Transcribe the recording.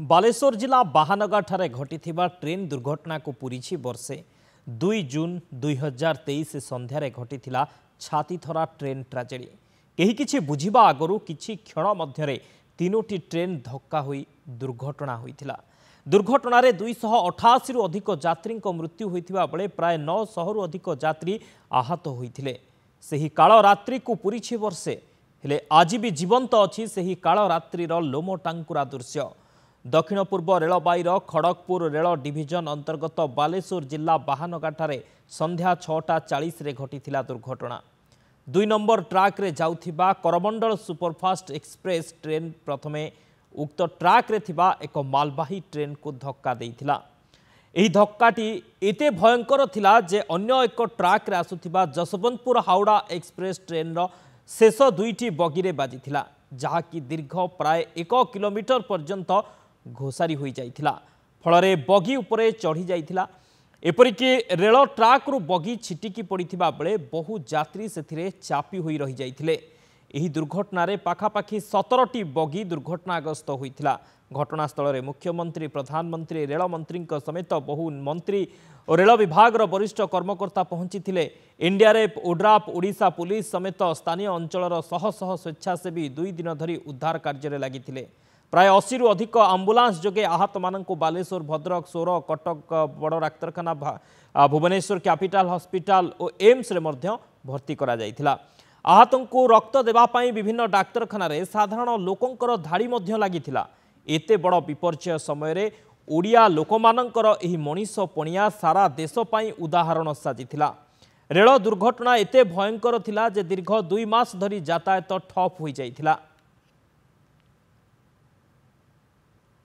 बालेश्वर जिला बाहानगा ठारे घटिथिबा ट्रेन दुर्घटना को पूरीछि वर्षे 2 जून 2023 संध्यारे घटिथिला छातीथरा ट्रेन ट्राजेडी। केही किछि बुझिबा आगरु किछि क्षण मध्यरे तीनोटी ट्रेन धक्का होई दुर्घटना होइथिला। दुर्घटनारे 288 रु अधिक यात्रीक मृत्यु होइथिबा बेले प्राय 900 रु अधिक यात्री आहत होइथिले। सेही काल रात्रि को पूरीछि वर्षे, हेले आज भी जीवंत अछि सेही काल रात्रिर लोम टांकुरा दृश्य। दक्षिण पूर्व रेलबाईर खड़गपुर रेल डिविजन अंतर्गत बालेश्वर जिला बाहानगाठारे संध्या 6:40 रे घटिथिला दुर्घटना। 2 नंबर ट्राक रे जाउथिबा करमंडल सुपरफास्ट एक्सप्रेस ट्रेन प्रथमे उक्त ट्राक रे थिबा एक मालबाही ट्रेन को धक्का देइथिला। एही धक्काटी एते भयंकर थिला जे अन्य एक ट्राक रे आसुथिबा जसवंतपुर हावड़ा एक्सप्रेस ट्रेन रो शेष दुईटी बगी रे बाजिथिला, जहाकी दीर्घ प्राय 1 किलोमीटर पर्यंत घोषारी हो जाइथिला। फलरे बगी उपरे चढ़ी जाइथिला। एपरिकी रेल ट्राक रु बगी छिटिकी पड़िथिबा बेले बहु यात्री सेथिरे चापी होई रही जाइथिले। एही दुर्घटना रे पाखापाखी 17टी बगी दुर्घटनाग्रस्त होइथिला। घटनास्थल में मुख्यमंत्री, प्रधानमंत्री, रेल मंत्री समेत बहु मंत्री और रेल विभाग वरिष्ठ कर्मकर्ता पहुंची। एनडीआरएफ, ओड्राफ, ओडिशा पुलिस समेत स्थानीय अंचल शह शह स्वेच्छासेवी 2 दिन धरी उद्धार कार्य लगी। प्राय 80 रु अधिक आंबुलांस जोगे आहत मानक बालेश्वर, भद्रक, सोर, कटक बड़ डाक्तरखाना, भुवनेश्वर कैपिटल हॉस्पिटल और एम्स रे मध्य भर्ती करा जाइथिला। आहतों को रक्त देवाई विभिन्न डाक्तरखाना रे साधारण लोकंकर धाड़ी मध्य लागिथिला। एते बड़ विपर्यय समय ओडिया लोकमानंकर एही मनीष पणिया सारा देश पई उदाहरण साजिथिला। रेल दुर्घटना एते भयंकर थिला जे दीर्घ 2 मास धरी यातायात ठप होई जाइथिला।